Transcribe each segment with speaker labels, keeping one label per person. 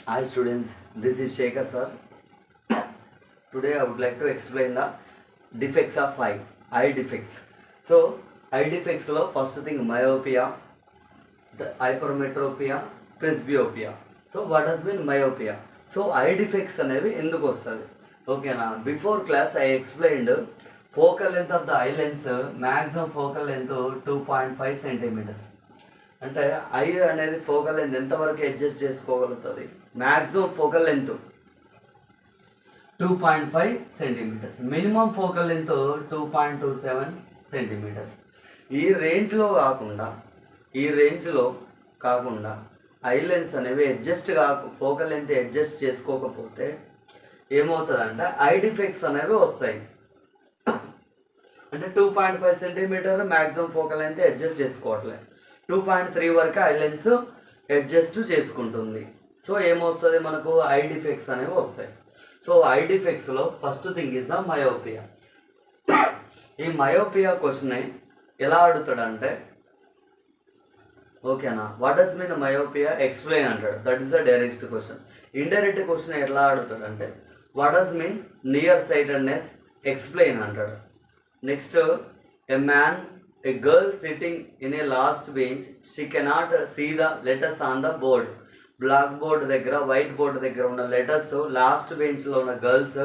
Speaker 1: Hi students, this is Shekhar sir. Today I would like to explain the defects of eye defects. So eye defects lo first thing myopia, the hypermetropia, presbyopia. So what does mean myopia? So eye defects అనేవి ఎందుకు వస్తుంది ఓకేనా. Before class I explained focal length of the eye lens maximum focal length 2.5 centimetres. అంటే eye అనేది focal length ఎంతవరకు adjust చేసుకోగలుగుతుంది, maximum focal length 2.5 centimetres, minimum focal length 2.27 centimetres. ఈ రేంజ్లో కాకుండా ఐ లెన్స్ అనేవి ఫోకల్ లెంత్ అడ్జస్ట్ చేసుకోకపోతే ఏమవుతుందంటే ఐ డిఫెక్ట్స్ అనేవి వస్తాయి. అంటే 2.5 centimetre maximum focal length adjust చేసుకోవట్లేదు, 2.3 వరకు ఐ లెన్స్ అడ్జస్ట్ చేసుకుంటుంది. సో ఏమొస్తుంది మనకు ఐ డిఫెక్ట్స్ అనేవి వస్తాయి. సో ఐ డిఫెక్ట్స్లో first thing is the myopia. ఈ మయోపియా క్వశ్చన్ ఎలా అడుగుతాడంటే ఓకేనా, what does mean myopia explain అంటాడు. That is the direct question. Indirect question ఎలా అడుగుతాడంటే what does mean near sightedness explain అంటాడు. Next a girl sitting in a last bench, she cannot see the letters on the board. Black board దగ్గర white board దగ్గర ఉన్న letters last బెంచ్లో ఉన్న girls,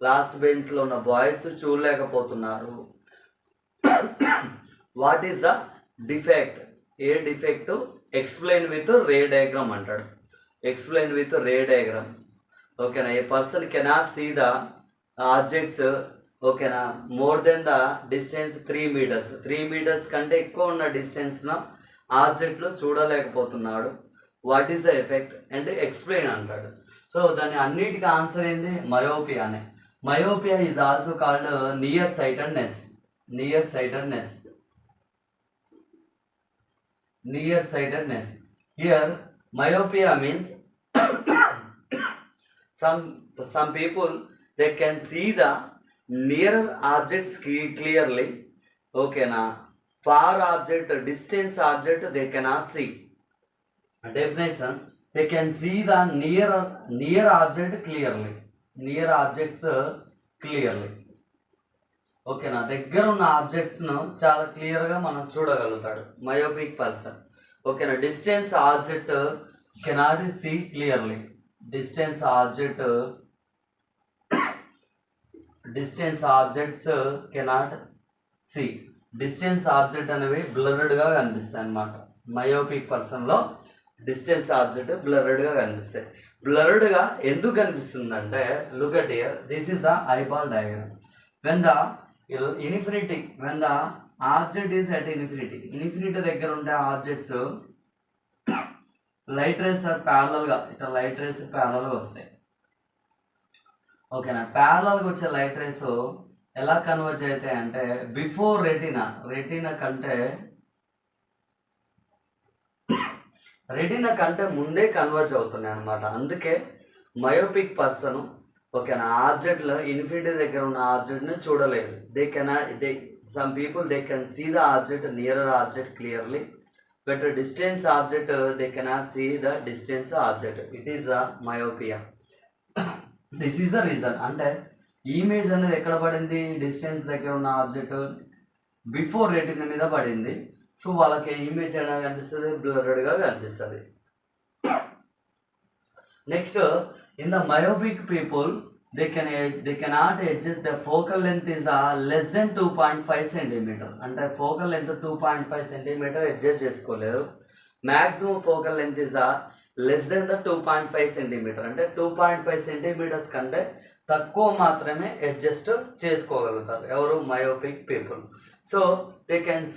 Speaker 1: last బెంచ్లో ఉన్న బాయ్స్ చూడలేకపోతున్నారు. What is the defect? A defect? Explain with ray diagram అంటాడు. Explain with ray diagram. ఓకేనా. A person cannot see the objects ఓకేనా more than the distance 3 metres. 3 metres కంటే ఎక్కువ ఉన్న డిస్టెన్స్ను ఆబ్జెక్ట్లో చూడలేకపోతున్నాడు. వాట్ ఈస్ ద ఎఫెక్ట్ అంటే ఎక్స్ప్లెయిన్ అంటాడు. సో దాని అన్నిటికీ ఆన్సర్ ఏంది? మయోపియానే. Myopia is also called near sightedness. Near sightedness. Near sightedness. Here myopia means some people they can see the nearer objects clearly. Okay na. Far object, distance object they cannot see. Definition: they can see the near object clearly. Near objects clearly. Okay నా దగ్గర ఉన్న ఆబ్జెక్ట్స్ను చాలా క్లియర్గా మనం చూడగలుగుతాడు myopic person. ఓకేనా. Distance object cannot see clearly. Distance objects cannot see. Distance object అనేవి బ్లర్డ్గా కనిపిస్తాయి అన్నమాట. మయోపిక్ పర్సన్లో డిస్టెన్స్ ఆబ్జెక్ట్ బ్లర్డ్గా కనిపిస్తాయి. బ్లర్డ్గా ఎందుకు కనిపిస్తుందంటే look at here, this is the eyeball diagram. When the object is at infinity దగ్గర ఉంటే ఆబ్జెక్ట్స్ లైట్ రేస్ ప్యారలల్గా ఇట్లా లైట్ రేస్ ప్యారలల్గా వస్తాయి. ఓకేనా. ప్యారలల్గా వచ్చే లైట్ రేస్ ఎలా కన్వర్జ్ అవుతాయి అంటే బిఫోర్ రెటీనా కంటే ముందే కన్వర్జ్ అవుతున్నాయి అనమాట. అందుకే మయోపిక్ పర్సన్ ఓకేనా ఆబ్జెక్ట్లో ఇన్ఫినిటీ దగ్గర ఉన్న ఆబ్జెక్ట్ని చూడలేదు. Some people they can see the object nearer object clearly, but distance object they cannot see the distance object. It is the myopia. This is the reason. అంటే image అనేది ఎక్కడ పడింది? Distance దగ్గర ఉన్న ఆబ్జెక్ట్ బిఫోర్ రెటీనా మీద పడింది. So వాళ్ళకి image ఎలా కనిపిస్తుంది? బ్లర్డ్గా కనిపిస్తుంది. Next, in the myopic people they cannot adjust the focal length is less than 2.5 centimeter. అంటే ఫోకల్ లెంత్ 2.5 సెంటీమీటర్ అడ్జస్ట్ చేసుకోలేరు. Maximum focal length is less than the 2.5 centimeter. అంటే 2.5 centimeters కంటే తక్కువ మాత్రమే అడ్జస్ట్ చేసుకోగలుగుతారు ఎవరు? Myopic people. So they can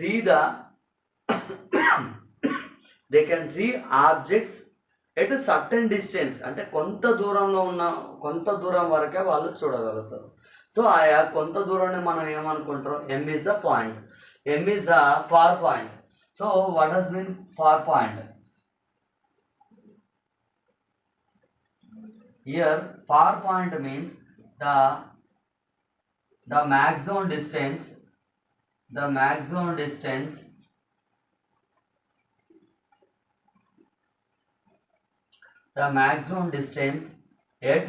Speaker 1: see objects at certain distance. అంటే కొంత దూరం వరకే వాళ్ళు చూడగలుగుతారు. సో ఆయా కొంత దూరాన్ని మనం ఏమనుకుంటాం? M is the point. M is the far point. So what does mean far point? Here far point means the maximum distance the maximum distance at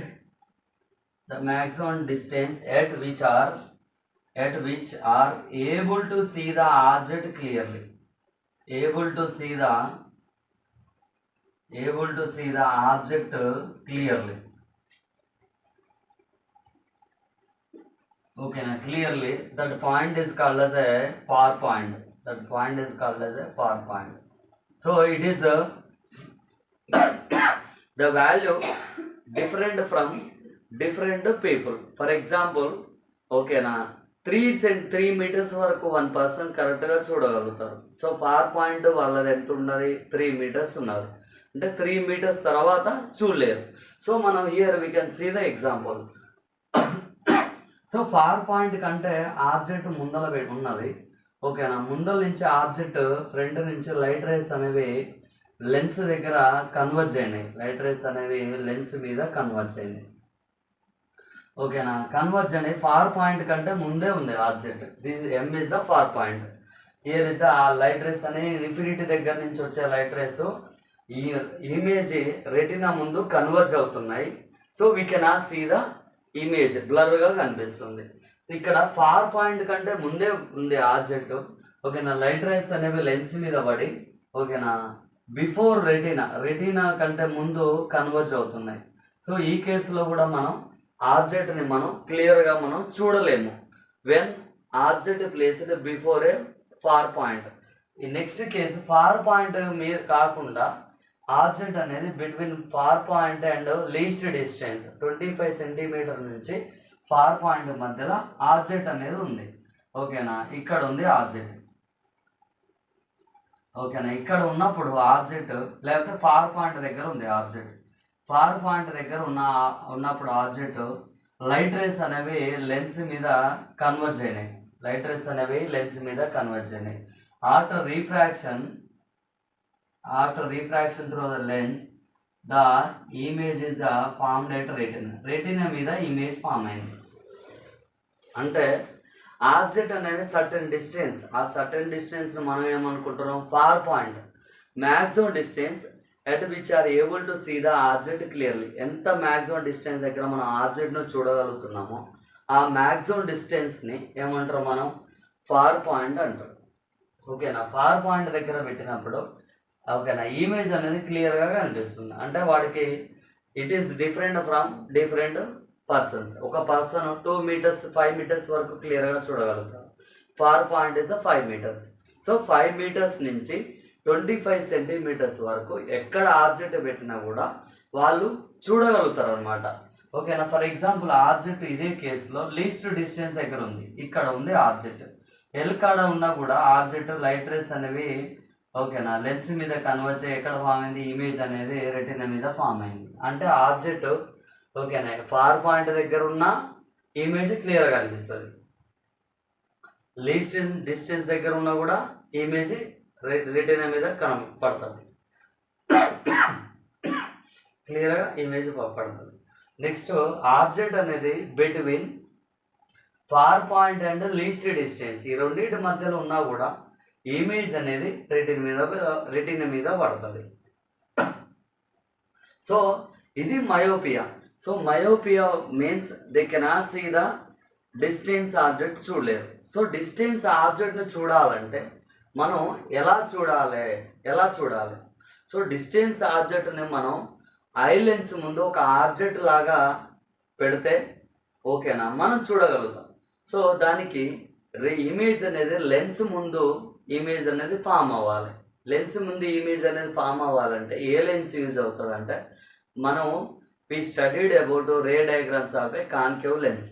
Speaker 1: which are able to see the object clearly, able to see the object clearly. Okay, now clearly that point is called as a far point. That point is called as a far point. So it is the value different from different people. For example, okay na 3 meters వరకు 1 person కరెక్ట్గా చూడగలుగుతారు. So far point వాళ్ళది ఎంత ఉన్నది 3 meters ఉన్నారు అంటే 3 meters తర్వాత చూడలేరు. సో మనం here we can see the example. So far point కంటే ఆబ్జెక్ట్ ముందల ఉన్నది. ఓకేనా, ముందల నుంచి ఆబ్జెక్ట్ ఫ్రంట్ నుంచి లైట్ రేస్ అనేవి లెన్స్ దగ్గర కన్వర్జ్ అయినాయి. లైట్ రేస్ అనేవి లెన్స్ మీద కన్వర్జ్ అయినాయి. ఓకేనా, కన్వర్జ్ అని ఫార్ పాయింట్ కంటే ముందే ఉంది object. This M is the far point. Here is ఆ లైట్ రేస్ అని ఇన్ఫినిటీ దగ్గర నుంచి వచ్చే లైట్ రేస్ ఈ ఇమేజ్ రెటినా ముందు కన్వర్జ్ అవుతున్నాయి. So we cannot see the image, బ్లర్గా కనిపిస్తుంది. ఇక్కడ ఫార్ పాయింట్ కంటే ముందే ఉంది ఆబ్జెక్ట్. ఓకేనా, లైట్ రేస్ అనేవి లెన్స్ మీద పడి ఓకేనా బిఫోర్ రెటీనా కంటే ముందు కన్వర్జ్ అవుతున్నాయి. సో ఈ కేసులో కూడా మనం ఆబ్జెక్ట్ని మనం క్లియర్గా మనం చూడలేము when object placed before a far point. ఈ నెక్స్ట్ కేసు ఫార్ పాయింట్ మీద కాకుండా ఆబ్జెక్ట్ అనేది between far point and least distance 25 centimeter నుంచి ఫార్ పాయింట్ మధ్యలో ఆబ్జెక్ట్ అనేది ఉంది. ఓకేనా, ఇక్కడ ఉంది ఆబ్జెక్ట్. ఓకేనా, ఇక్కడ ఉన్నప్పుడు ఆబ్జెక్ట్ లేకపోతే ఫార్ పాయింట్ దగ్గర ఉంది ఆబ్జెక్ట్. ఫార్ పాయింట్ దగ్గర ఉన్నప్పుడు ఆబ్జెక్ట్ లైట్ రేస్ అనేవి లెన్స్ మీద కన్వర్జ్ అయినాయి. లైట్ రేస్ అనేవి లెన్స్ మీద కన్వర్జ్ అయినాయి. After refraction through the lens the image is formed at retina మీద ఇమేజ్ ఫామ్ అయింది. అంటే ఆబ్జెక్ట్ అనేది సర్టెన్ డిస్టెన్స్, ఆ సర్టెన్ డిస్టెన్స్ మనం ఏమనుకుంటున్నాం far point. Maximum distance at which are able to see the object clearly. ఎంత maximum distance దగ్గర మనం ఆబ్జెక్ట్ను చూడగలుగుతున్నామో ఆ మ్యాక్సిమం డిస్టెన్స్ని ఏమంటారు మనం ఫార్ పాయింట్ అంటారు. ఓకేనా, ఫార్ పాయింట్ దగ్గర పెట్టినప్పుడు ఓకేనా ఇమేజ్ అనేది క్లియర్గా కనిపిస్తుంది. అంటే వాడికి it is different from different persons. ఒక పర్సన్ 2 meters 5 meters వరకు క్లియర్గా చూడగలుగుతారు. Far point is 5 meters. So 5 meters నుంచి 25 centimeters వరకు ఎక్కడ ఆబ్జెక్ట్ పెట్టినా కూడా వాళ్ళు చూడగలుగుతారు అనమాట. ఓకేనా, ఫర్ ఎగ్జాంపుల్ ఆబ్జెక్ట్ ఇదే కేసులో లీస్ట్ డిస్టెన్స్ దగ్గర ఉంది, ఇక్కడ ఉంది ఆబ్జెక్ట్. ఎల్ కాడ ఉన్నా కూడా ఆబ్జెక్ట్ లైట్ రేస్ అనేవి ఓకేనా లెన్స్ మీద కన్వర్ట్ అయ్యి ఎక్కడ ఫామ్ అయింది ఇమేజ్ అనేది రెటినా మీద ఫామ్ అయింది. అంటే ఆబ్జెక్ట్ ఓకేనా ఫార్ పాయింట్ దగ్గర ఉన్న ఇమేజ్ క్లియర్గా కనిపిస్తుంది. లీస్ట్ డిస్టెన్స్ దగ్గర ఉన్నా కూడా ఇమేజ్ రెటినా మీద పడుతుంది, క్లియర్గా ఇమేజ్ పడుతుంది. నెక్స్ట్ ఆబ్జెక్ట్ అనేది between far point and least distance ఈ రెండింటి మధ్యలో ఉన్నా కూడా ఇమేజ్ అనేది రెటినా మీద పడుతుంది. సో ఇది myopia. So myopia means they cannot see the distance object చూడలేరు. సో డిస్టెన్స్ ఆబ్జెక్ట్ని చూడాలంటే మనం ఎలా చూడాలి? సో డిస్టెన్స్ ఆబ్జెక్ట్ని మనం ఐ లెన్స్ ముందు ఒక ఆబ్జెక్ట్ లాగా పెడితే ఓకేనా మనం చూడగలుగుతాం. సో దానికి ఇమేజ్ అనేది లెన్స్ ముందు ఇమేజ్ అనేది ఫామ్ అవ్వాలి. లెన్స్ ముందు ఇమేజ్ అనేది ఫామ్ అవ్వాలంటే ఏ లెన్స్ యూజ్ అవుతుంది అంటే మనం we studied about ray diagrams of a concave lens.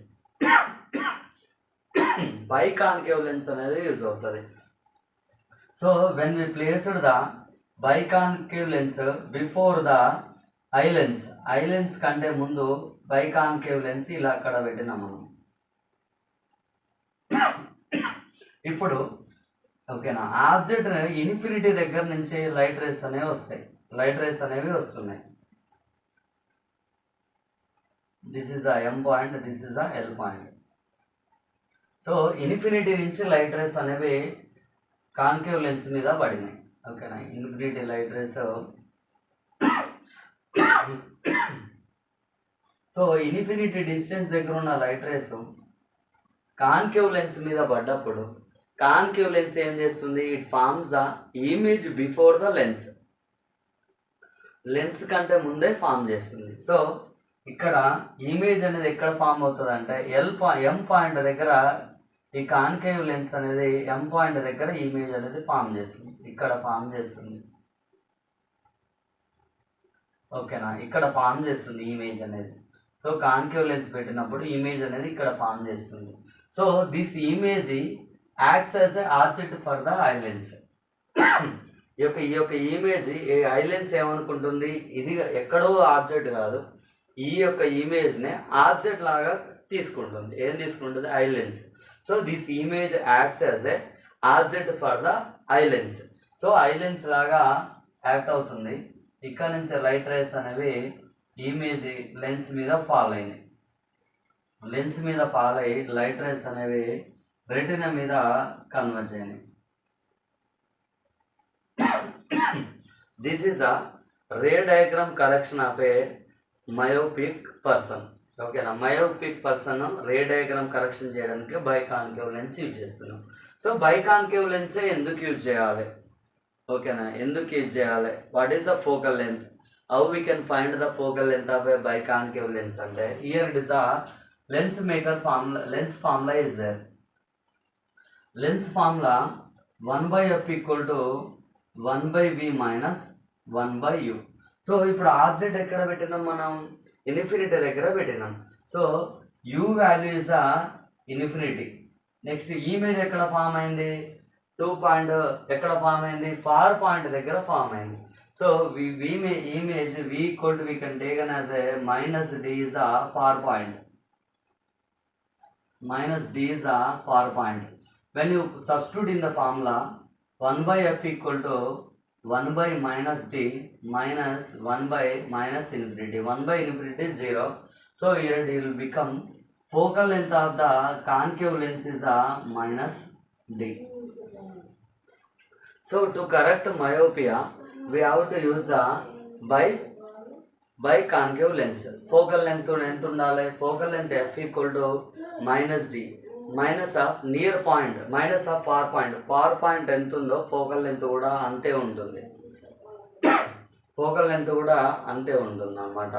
Speaker 1: Biconcave lens అనేది యూజ్ అవుతుంది. So when we placed the biconcave lens before the eye lens కంటే ముందు బై కాన్కేవ్ లెన్స్ ఇలా అక్కడ పెట్టినాం మనం. ఇప్పుడు ఓకేనా ఆబ్జెక్ట్ ఇన్ఫినిటీ దగ్గర నుంచి లైట్ రేస్ అనేవి వస్తున్నాయి. This is the M point, this is the L point. So infinity నుంచి లైట్ రేస్ అనేవి కాన్కేవ్ లెన్స్ మీద పడినాయి. ఓకేనా, infinity light race so infinity distance దగ్గర ఉన్న లైట్ రేస్ కాన్కేవ్ లెన్స్ మీద పడ్డప్పుడు కాన్కేవ్ లెన్స్ ఏం చేస్తుంది, it forms the image before the lens, lens కంటే ముందే ఫామ్ చేస్తుంది. సో ఇక్కడ ఇమేజ్ అనేది ఎక్కడ ఫామ్ అవుతుంది అంటే ఎం పాయింట్ దగ్గర ఈ కాన్కేవ్ లెన్స్ అనేది ఎం పాయింట్ దగ్గర ఇమేజ్ అనేది ఫామ్ చేస్తుంది, ఇక్కడ ఫామ్ చేస్తుంది. ఓకేనా, ఇక్కడ ఫామ్ చేస్తుంది ఇమేజ్ అనేది. సో కాన్కేవ్ లెన్స్ పెట్టినప్పుడు ఇమేజ్ అనేది ఇక్కడ ఫామ్ చేస్తుంది. So this image acts as a object for the eye lens. ఈ యొక్క ఇమేజ్ ఐ లెన్స్ ఏమనుకుంటుంది, ఇది ఎక్కడో ఆబ్జెక్ట్ కాదు, ఈ యొక్క ఇమేజ్ని ఆబ్జెక్ట్ లాగా తీసుకుంటుంది. ఏం తీసుకుంటుంది, eye lens. So this image acts as a object for the eye lens. So eye lens లాగా యాక్ట్ అవుతుంది. ఇక్కడ నుంచి లైట్ రేస్ అనేవి ఇమేజ్ లెన్స్ మీద ఫాల్ అయినాయి, లెన్స్ మీద ఫాల్ అయ్యి లైట్ రేస్ అనేవి రెటినా మీద కన్వర్జ్ అయినాయి. This is the ray diagram correction of a myopic person. ఓకేనా, myopic person ray diagram correction చేయడానికి బైకాన్కేవ్ లెన్స్ యూజ్ చేస్తున్నాం. సో బైకాన్కేవ్ లెన్సే ఎందుకు యూజ్ చేయాలి, ఓకేనా, ఎందుకు యూజ్ చేయాలి, what is the focal length, how we can find the focal length of a biconcave lens అంటే here it is the lens maker formula, lens formula is there. Lens formula 1/f = 1/v - 1/u. So ఇప్పుడు object ఎక్కడ పెట్టినాం మనం, infinity దగ్గర పెట్టినాం. So u value is the infinity. Next image ఎక్కడ form అయింది, 2 point ఎక్కడ ఫామ్ అయింది, ఫార్ పాయింట్ దగ్గర ఫామ్ అయింది. So image v = we can taken as a -d is a far point, -d is a far point. When you substitute in the formula 1/f = 1/-d minus 1/-infinity. 1/infinity is 0. So here it will become focal length of the concave lens is a -d. So to correct myopia, we have to use the biconcave lens. Focal length ఎంత ఉండాలి, focal length f = -d minus of near point minus of far point. far point ఎంత ఉందో focal length కూడా అంతే ఉంటుంది, focal length కూడా అంతే ఉంటుంది అన్నమాట.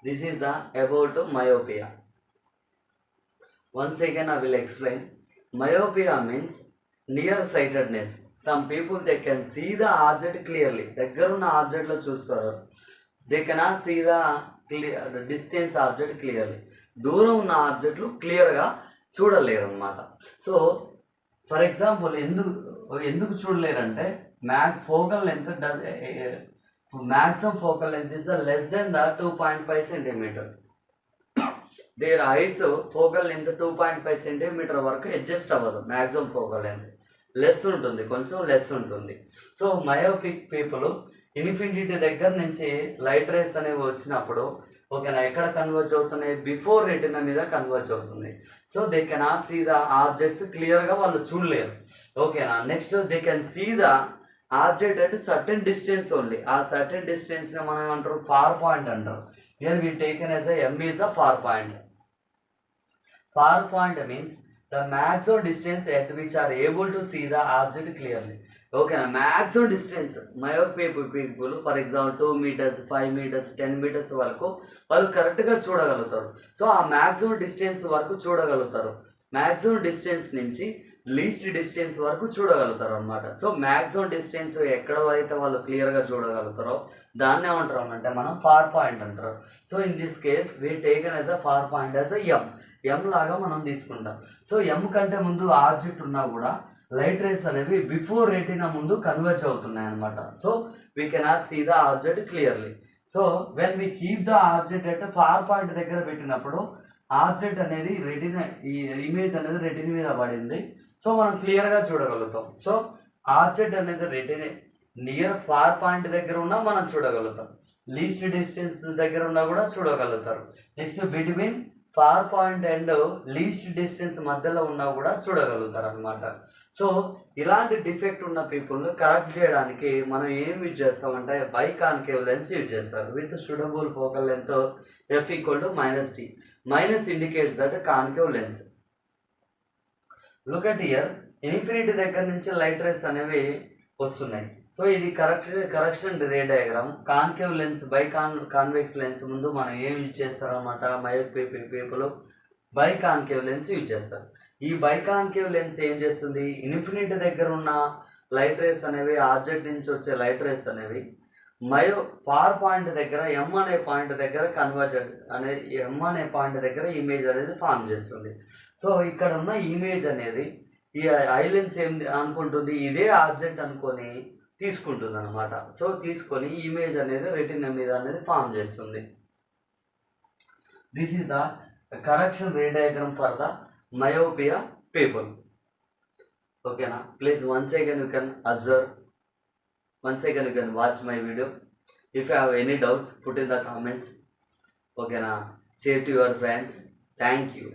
Speaker 1: This is the about myopia. Once again I will explain. Myopia means near sightedness. Some people they can see the object clearly, దగ్గర ఉన్న ఆబ్జెక్ట్ లో చూస్తారు, they cannot see the distance object clearly. దూరం ఉన్న ఆబ్జెక్ట్లు క్లియర్గా చూడలేరు అన్నమాట. సో ఫర్ ఎగ్జాంపుల్ ఎందుకు చూడలేరంటే focal length maximum focal length is less than the 2.5 centimetre. There eyes focal length 2.5 centimetre వరకు అడ్జస్ట్ అవ్వదు, మ్యాక్సిమం ఫోకల్ లెంత్ లెస్ ఉంటుంది, కొంచెం లెస్ ఉంటుంది. సో మయోపిక్ పీపుల్ ఇన్ఫినిటీ దగ్గర నుంచి లైట్ రేస్ అనేవి వచ్చినప్పుడు ఓకేనా ఎక్కడ కన్వర్జ్ అవుతున్నాయి, బిఫోర్ రెటినా మీద కన్వర్జ్ అవుతుంది. So they cannot see the objects క్లియర్గా వాళ్ళు చూడలేరు, ఓకేనా. Next they can see the object at certain distance only. ఆ సర్టెన్ డిస్టెన్స్ని మనం ఏమంటారు, ఫార్ పాయింట్ అంటారు. Here we taken as a m is the far point. Far point means the maximum distance at which are able to see the object clearly. Okay, maximum distance myopic people for example 2 meters, 5 meters, 10 meters వరకు వాళ్ళు కరెక్ట్గా చూడగలుగుతారు. So ఆ maximum distance వరకు చూడగలుగుతారు, maximum distance నుంచి least distance వరకు చూడగలుగుతారు అనమాట. సో మ్యాక్సిమం డిస్టెన్స్ ఎక్కడ అయితే వాళ్ళు క్లియర్గా చూడగలుగుతారో దాన్ని ఏమంటారు అంటే మనం ఫార్ పాయింట్ అంటారు. So in this case we taken as a far point as a M లాగా మనం తీసుకుంటాం. సో ఎం కంటే ముందు ఆబ్జెక్ట్ ఉన్నా కూడా లైట్ రేస్ అనేవి బిఫోర్ రెటినా ముందు కన్వర్జ్ అవుతున్నాయి అనమాట. So we cannot see the object clearly. So when we keep the object అంటే ఫార్ పాయింట్ దగ్గర పెట్టినప్పుడు ఆబ్జెక్ట్ అనేది రెటినా, ఈ ఇమేజ్ అనేది రెటినా మీద పడింది, సో మనం క్లియర్గా చూడగలుగుతాం. సో ఆబ్జెక్ట్ అనేది రెటినా నియర్ ఫార్ పాయింట్ దగ్గర ఉన్నా మనం చూడగలుగుతాం, లీస్ట్ డిస్టెన్స్ దగ్గర ఉన్నా కూడా చూడగలుగుతారు. Next between far point and least distance మధ్యలో ఉన్నా కూడా చూడగలుగుతారు అనమాట. సో ఇలాంటి డిఫెక్ట్ ఉన్న పీపుల్ కరెక్ట్ చేయడానికి మనం ఏం యూజ్ చేస్తామంటే బై కాన్కేవ్ లెన్స్ యూజ్ చేస్తారు with suitable focal length f = -t. Minus indicates that concave lens. Look at here, infinity దగ్గర నుంచి లైట్ రేస్ అనేవి వస్తున్నాయి. సో ఇది correction ray diagram. Concave lens biconvex lens ముందు మనం ఏం యూజ్ చేస్తారన్నమాట, myopic people biconcave lens use చేస్తారు. ఈ బై కాన్కేవ్ లెన్స్ ఏం చేస్తుంది, ఇన్ఫినిటీ దగ్గర ఉన్న లైట్ రేస్ అనేవి, ఆబ్జెక్ట్ నుంచి వచ్చే లైట్ రేస్ అనేవి ఫార్ పాయింట్ దగ్గర ఎం అనే పాయింట్ దగ్గర ఎం అనే పాయింట్ దగ్గర ఇమేజ్ అనేది ఫామ్ చేస్తుంది. సో ఇక్కడ ఉన్న ఇమేజ్ అనేది ఈ ఐ లెన్స్ ఏం అనుకుంటుంది, ఇదే ఆబ్జెక్ట్ అనుకొని తీసుకుంటుంది అనమాట. సో తీసుకొని ఇమేజ్ అనేది రెటినా మీద అనేది ఫామ్ చేస్తుంది. This is the correction ray diagram for the myopia people. ఓకేనా? Please once again you can observe, once again you can watch my video. If you have any doubts, put in the comments. Okay na? Share to your friends. Thank you.